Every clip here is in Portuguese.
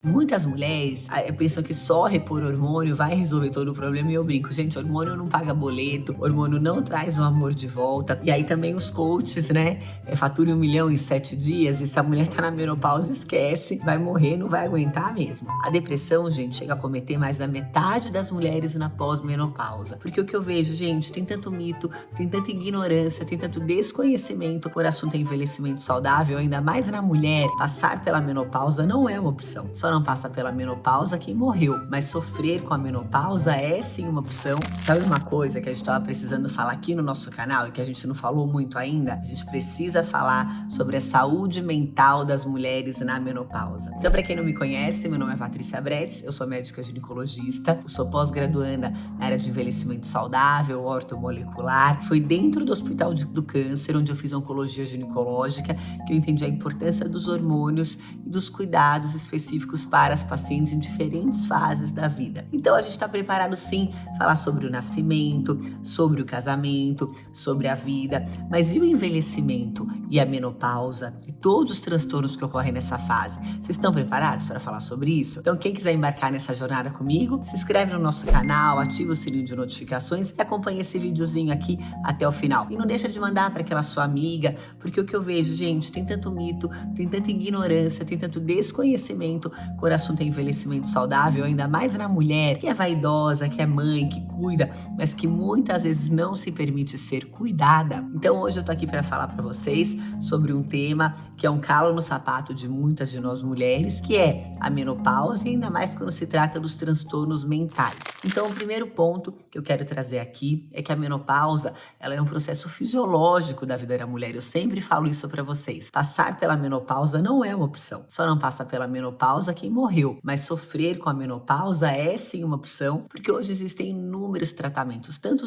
Muitas mulheres pensam que só repor hormônio vai resolver todo o problema e eu brinco, gente, hormônio não paga boleto, hormônio não traz o amor de volta. E aí também os coaches, né, fatura 1 milhão em 7 dias e se a mulher tá na menopausa, esquece, vai morrer, não vai aguentar mesmo. A depressão, gente, chega a cometer mais da metade das mulheres na pós-menopausa. Porque o que eu vejo, gente, tem tanto mito, tem tanta ignorância, tem tanto desconhecimento por assunto envelhecimento saudável, ainda mais na mulher, passar pela menopausa não é uma opção. Só não passa pela menopausa quem morreu, mas sofrer com a menopausa é sim uma opção. Sabe uma coisa que a gente estava precisando falar aqui no nosso canal e que a gente não falou muito ainda? A gente precisa falar sobre a saúde mental das mulheres na menopausa. Então, para quem não me conhece, meu nome é Patrícia Bretz, eu sou médica ginecologista, sou pós-graduanda na área de envelhecimento saudável, ortomolecular. Foi dentro do Hospital do Câncer, onde eu fiz oncologia ginecológica, que eu entendi a importância dos hormônios e dos cuidados específicos para as pacientes em diferentes fases da vida. Então a gente está preparado sim falar sobre o nascimento, sobre o casamento, sobre a vida, mas e o envelhecimento e a menopausa e todos os transtornos que ocorrem nessa fase? Vocês estão preparados para falar sobre isso? Então quem quiser embarcar nessa jornada comigo, se inscreve no nosso canal, ativa o sininho de notificações e acompanha esse videozinho aqui até o final. E não deixa de mandar para aquela sua amiga, porque o que eu vejo, gente, tem tanto mito, tem tanta ignorância, tem tanto desconhecimento quando o assunto é envelhecimento saudável, ainda mais na mulher que é vaidosa, que é mãe, que cuida, mas que muitas vezes não se permite ser cuidada. Então hoje eu tô aqui para falar para vocês sobre um tema que é um calo no sapato de muitas de nós mulheres, que é a menopausa e ainda mais quando se trata dos transtornos mentais. Então o primeiro ponto que eu quero trazer aqui é que a menopausa, ela é um processo fisiológico da vida da mulher. Eu sempre falo isso para vocês. Passar pela menopausa não é uma opção. Só não passa pela menopausa quem morreu, mas sofrer com a menopausa é sim uma opção, porque hoje existem inúmeros tratamentos, tanto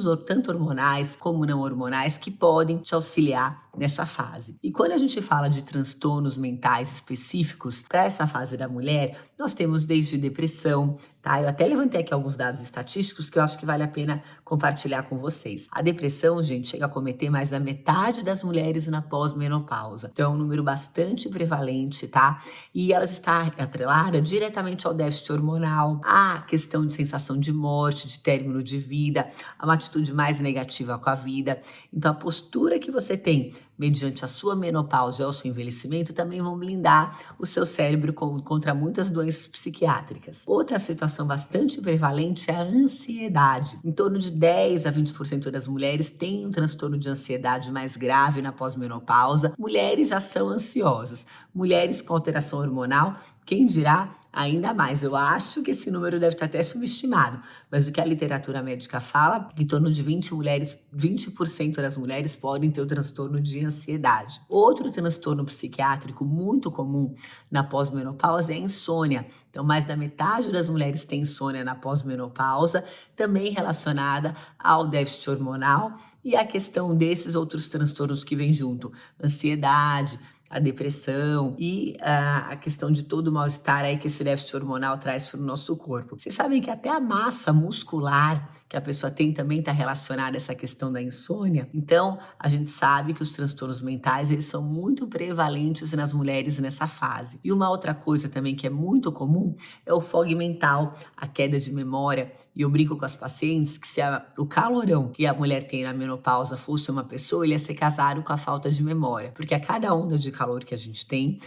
hormonais como não hormonais, que podem te auxiliar nessa fase. E quando a gente fala de transtornos mentais específicos para essa fase da mulher, nós temos desde depressão, tá? Eu até levantei aqui alguns dados estatísticos que eu acho que vale a pena compartilhar com vocês. A depressão, gente, chega a cometer mais da metade das mulheres na pós-menopausa. Então é um número bastante prevalente, tá? E ela está atrelada diretamente ao déficit hormonal, à questão de sensação de morte, de término de vida, a uma atitude mais negativa com a vida. Então a postura que você tem mediante a sua menopausa ou o seu envelhecimento também vão blindar o seu cérebro contra muitas doenças psiquiátricas. Outra situação bastante prevalente é a ansiedade. Em torno de 10 a 20% das mulheres têm um transtorno de ansiedade mais grave na pós-menopausa. Mulheres já são ansiosas. Mulheres com alteração hormonal, quem dirá ainda mais. Eu acho que esse número deve estar até subestimado, mas o que a literatura médica fala, em torno de 20% das mulheres podem ter o transtorno de ansiedade. Outro transtorno psiquiátrico muito comum na pós-menopausa é a insônia. Então, mais da metade das mulheres tem insônia na pós-menopausa, também relacionada ao déficit hormonal e a questão desses outros transtornos que vêm junto, ansiedade, a depressão e a questão de todo o mal-estar aí que esse déficit hormonal traz para o nosso corpo. Vocês sabem que até a massa muscular que a pessoa tem também está relacionada a essa questão da insônia? Então, a gente sabe que os transtornos mentais, eles são muito prevalentes nas mulheres nessa fase. E uma outra coisa também que é muito comum é o fog mental, a queda de memória. E eu brinco com as pacientes que se o calorão que a mulher tem na menopausa fosse uma pessoa, ele ia ser casado com a falta de memória. Porque a cada onda de calor que a gente tem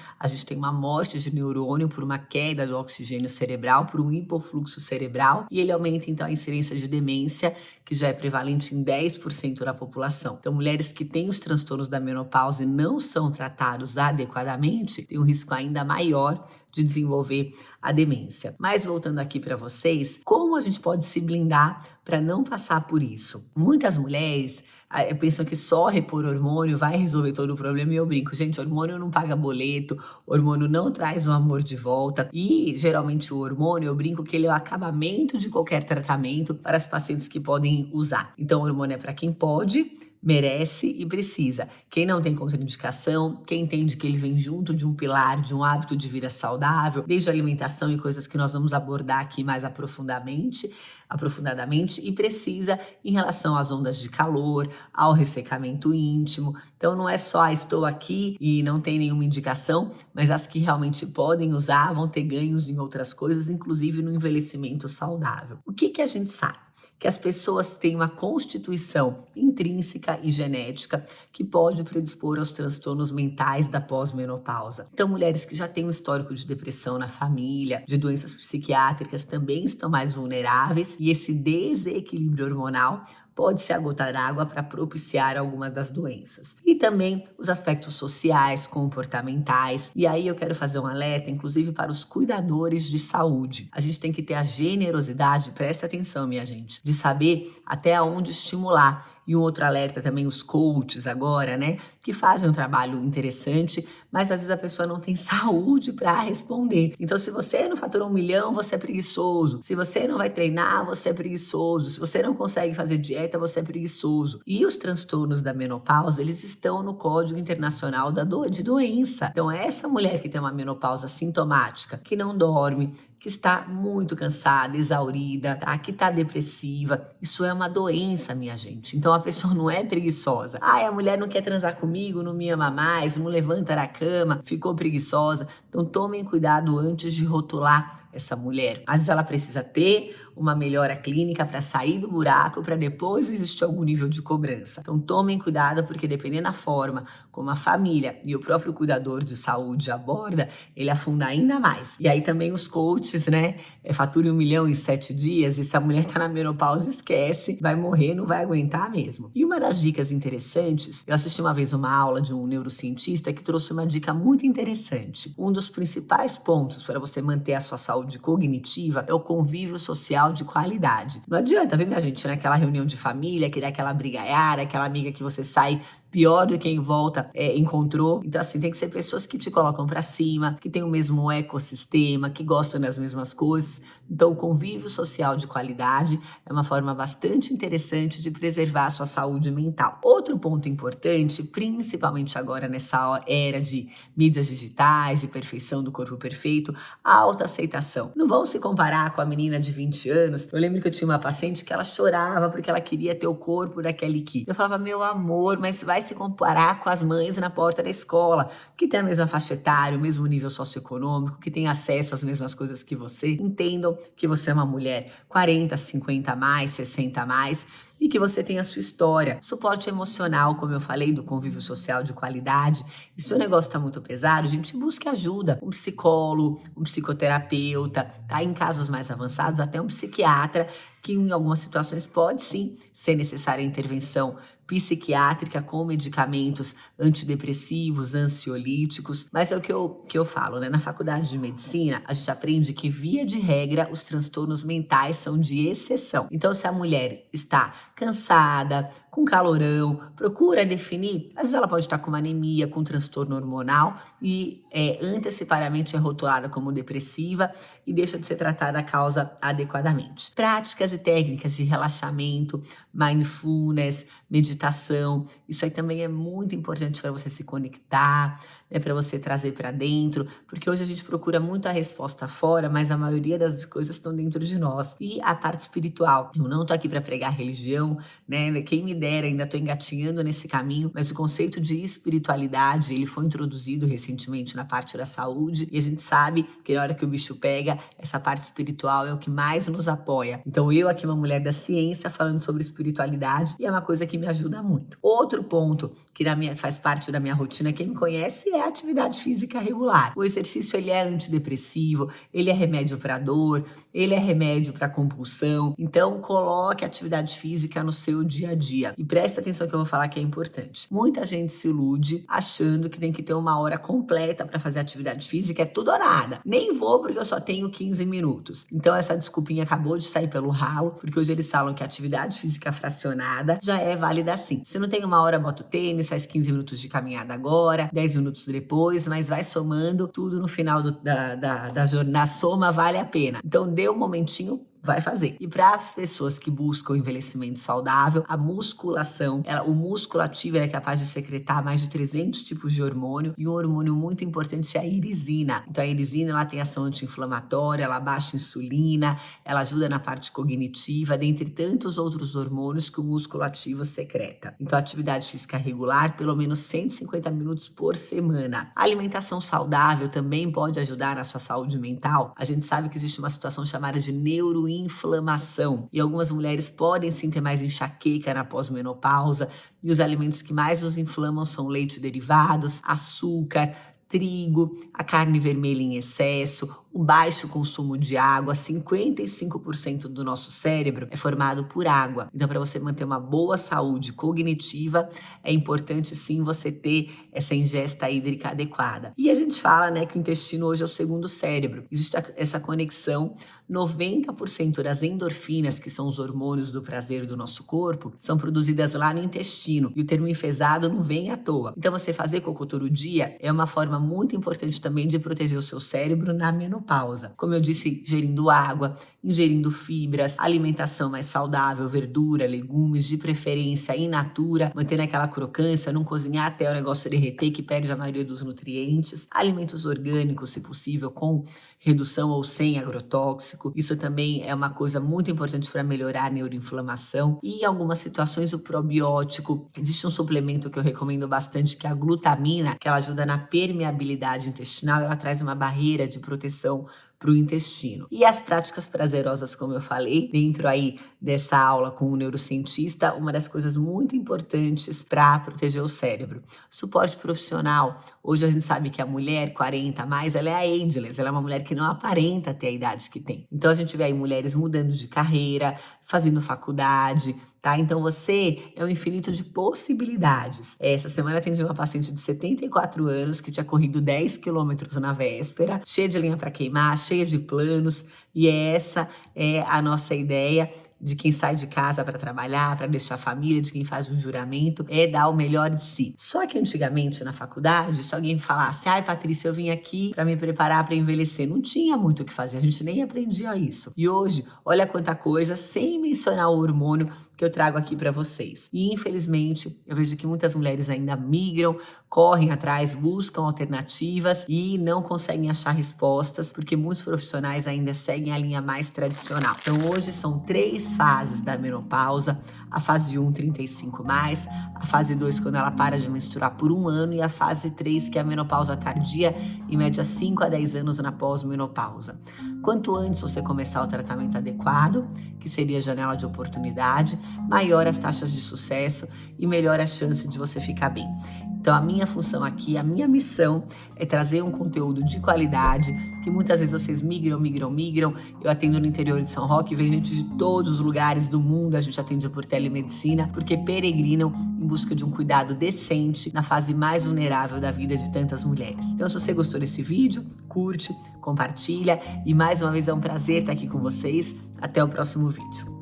uma morte de neurônio por uma queda do oxigênio cerebral, por um hipofluxo cerebral, e ele aumenta então a incidência de demência, que já é prevalente em 10% da população. Então, mulheres que têm os transtornos da menopausa e não são tratados adequadamente, têm um risco ainda maior de desenvolver a demência. Mas voltando aqui para vocês, como a gente pode se blindar para não passar por isso? Muitas mulheres pensam que só repor hormônio vai resolver todo o problema e eu brinco, gente, hormônio não paga boleto, hormônio não traz o amor de volta e geralmente o hormônio, eu brinco que ele é o acabamento de qualquer tratamento para as pacientes que podem usar. Então o hormônio é para quem pode, merece e precisa. Quem não tem contraindicação, quem entende que ele vem junto de um pilar, de um hábito de vida saudável, desde alimentação e coisas que nós vamos abordar aqui mais aprofundadamente, e precisa em relação às ondas de calor, ao ressecamento íntimo. Então não é só estou aqui e não tem nenhuma indicação, mas as que realmente podem usar vão ter ganhos em outras coisas, inclusive no envelhecimento saudável. O que a gente sabe? Que as pessoas têm uma constituição intrínseca e genética que pode predispor aos transtornos mentais da pós-menopausa. Então, mulheres que já têm um histórico de depressão na família, de doenças psiquiátricas, também estão mais vulneráveis, e esse desequilíbrio hormonal pode ser a gota d'água para propiciar algumas das doenças. E também os aspectos sociais, comportamentais. E aí eu quero fazer um alerta, inclusive para os cuidadores de saúde. A gente tem que ter a generosidade, presta atenção, minha gente, de saber até onde estimular. E um outro alerta também, os coaches agora, né? Que fazem um trabalho interessante, mas às vezes a pessoa não tem saúde para responder. Então, se você não fatura 1 milhão, você é preguiçoso. Se você não vai treinar, você é preguiçoso. Se você não consegue fazer dieta, você é preguiçoso. E os transtornos da menopausa, eles estão no Código Internacional de Doença. Então, essa mulher que tem uma menopausa sintomática, que não dorme, que está muito cansada, exaurida, tá? Que está depressiva, isso é uma doença, minha gente. Então, a pessoa não é preguiçosa. A mulher não quer transar comigo, não me ama mais, não levanta da cama, ficou preguiçosa. Então, tomem cuidado antes de rotular essa mulher. Às vezes ela precisa ter uma melhora clínica para sair do buraco, para depois existir algum nível de cobrança. Então tomem cuidado, porque dependendo da forma como a família e o próprio cuidador de saúde aborda, ele afunda ainda mais. E aí também os coaches, né? Fature 1 milhão em 7 dias, e se a mulher tá na menopausa, esquece, vai morrer, não vai aguentar mesmo. E uma das dicas interessantes, eu assisti uma vez uma aula de um neurocientista que trouxe uma dica muito interessante. Um dos principais pontos para você manter a sua saúde cognitiva é o convívio social de qualidade. Não adianta, viu, minha gente, naquela reunião de família, querer aquela brigaiada, aquela amiga que você sai pior do que em volta encontrou. Então, assim, tem que ser pessoas que te colocam pra cima, que têm o mesmo ecossistema, que gostam das mesmas coisas. Então, o convívio social de qualidade é uma forma bastante interessante de preservar a sua saúde mental. Outro ponto importante, principalmente agora nessa era de mídias digitais, de perfeição do corpo perfeito, a autoaceitação. Não vão se comparar com a menina de 20 anos. Eu lembro que eu tinha uma paciente que ela chorava porque ela queria ter o corpo da Kelly Key. Eu falava, meu amor, mas vai se comparar com as mães na porta da escola, que tem a mesma faixa etária, o mesmo nível socioeconômico, que tem acesso às mesmas coisas que você. Entendam que você é uma mulher 40, 50 a mais, 60 a mais, e que você tem a sua história. Suporte emocional, como eu falei, do convívio social de qualidade. E se o negócio tá muito pesado, a gente busque ajuda. Um psicólogo, um psicoterapeuta, tá? Em casos mais avançados, até um psiquiatra, que em algumas situações pode sim ser necessária a intervenção psiquiátrica com medicamentos antidepressivos, ansiolíticos. Mas é o que eu falo, né? Na faculdade de medicina, a gente aprende que, via de regra, os transtornos mentais são de exceção. Então, se a mulher está cansada, com calorão, procura definir. Às vezes ela pode estar com uma anemia, com um transtorno hormonal e antecipadamente é rotulada como depressiva e deixa de ser tratada a causa adequadamente. Práticas e técnicas de relaxamento, mindfulness, meditação, isso aí também é muito importante para você se conectar, né, para você trazer para dentro, porque hoje a gente procura muito a resposta fora, mas a maioria das coisas estão dentro de nós. E a parte espiritual, eu não tô aqui para pregar religião, né, quem me dera, ainda tô engatinhando nesse caminho, mas o conceito de espiritualidade, ele foi introduzido recentemente na parte da saúde, e a gente sabe que na hora que o bicho pega, essa parte espiritual é o que mais nos apoia. Então eu aqui, uma mulher da ciência, falando sobre espiritualidade, e é uma coisa que me ajuda muito. Outro ponto que faz parte da minha rotina, quem me conhece, é a atividade física regular. O exercício, ele é antidepressivo, ele é remédio para dor, ele é remédio para compulsão. Então coloque a atividade física no seu dia a dia. E presta atenção que eu vou falar, que é importante. Muita gente se ilude achando que tem que ter uma hora completa para fazer atividade física, é tudo ou nada. Nem vou porque eu só tenho 15 minutos. Então essa desculpinha acabou de sair pelo ralo, porque hoje eles falam que a atividade física fracionada já é válida assim. Se não tem uma hora, bota o tênis, faz 15 minutos de caminhada agora, 10 minutos depois, mas vai somando tudo no final da jornada. A soma vale a pena. Então dê um momentinho, vai fazer. E para as pessoas que buscam envelhecimento saudável, a musculação, o músculo ativo é capaz de secretar mais de 300 tipos de hormônio, e um hormônio muito importante é a irisina. Então a irisina, ela tem ação anti-inflamatória, ela baixa a insulina, ela ajuda na parte cognitiva, dentre tantos outros hormônios que o músculo ativo secreta. Então a atividade física regular, pelo menos 150 minutos por semana. A alimentação saudável também pode ajudar na sua saúde mental. A gente sabe que existe uma situação chamada de neuroinflamação, e algumas mulheres podem sim ter mais enxaqueca na pós-menopausa, e os alimentos que mais nos inflamam são leite derivados, açúcar, trigo, a carne vermelha em excesso, o baixo consumo de água. 55% do nosso cérebro é formado por água. Então, para você manter uma boa saúde cognitiva, é importante sim você ter essa ingesta hídrica adequada. E a gente fala, né, que o intestino hoje é o segundo cérebro. Existe essa conexão. 90% das endorfinas, que são os hormônios do prazer do nosso corpo, são produzidas lá no intestino. E o termo enfesado não vem à toa. Então, você fazer cocô todo dia é uma forma muito importante também de proteger o seu cérebro na menopausa. Como eu disse, ingerindo água, ingerindo fibras, alimentação mais saudável, verdura, legumes, de preferência in natura, mantendo aquela crocância, não cozinhar até o negócio derreter, que perde a maioria dos nutrientes. Alimentos orgânicos, se possível, com redução ou sem agrotóxico. Isso também é uma coisa muito importante para melhorar a neuroinflamação. E em algumas situações, o probiótico. Existe um suplemento que eu recomendo bastante, que é a glutamina, que ela ajuda na permeabilidade intestinal, ela traz uma barreira de proteção para o intestino. E as práticas prazerosas, como eu falei, dentro aí dessa aula com o neurocientista, uma das coisas muito importantes para proteger o cérebro. Suporte profissional. Hoje a gente sabe que a mulher 40 a mais, ela é a ageless, ela é uma mulher que não aparenta ter a idade que tem. Então a gente vê aí mulheres mudando de carreira, fazendo faculdade, tá? Então você é um infinito de possibilidades. Essa semana atendi uma paciente de 74 anos que tinha corrido 10 quilômetros na véspera, cheia de linha para queimar, cheia de planos, e essa é a nossa ideia de quem sai de casa para trabalhar, para deixar a família, de quem faz um juramento, é dar o melhor de si. Só que antigamente na faculdade, se alguém falasse: ai, Patrícia, eu vim aqui para me preparar para envelhecer, não tinha muito o que fazer, a gente nem aprendia isso. E hoje, olha quanta coisa, sem mencionar o hormônio que eu trago aqui para vocês. E infelizmente, eu vejo que muitas mulheres ainda migram, correm atrás, buscam alternativas e não conseguem achar respostas, porque muitos profissionais ainda seguem a linha mais tradicional. Então hoje são 3 fases da menopausa: a fase 1, 35+, a fase 2, quando ela para de menstruar por 1 ano, e a fase 3, que é a menopausa tardia, em média 5 a 10 anos na pós-menopausa. Quanto antes você começar o tratamento adequado, que seria a janela de oportunidade, maior as taxas de sucesso e melhor a chance de você ficar bem. Então a minha função aqui, a minha missão é trazer um conteúdo de qualidade, que muitas vezes vocês migram. Eu atendo no interior de São Roque, vem gente de todos os lugares do mundo, a gente atende por telemedicina, porque peregrinam em busca de um cuidado decente na fase mais vulnerável da vida de tantas mulheres. Então, se você gostou desse vídeo, curte, compartilha, e mais uma vez é um prazer estar aqui com vocês. Até o próximo vídeo.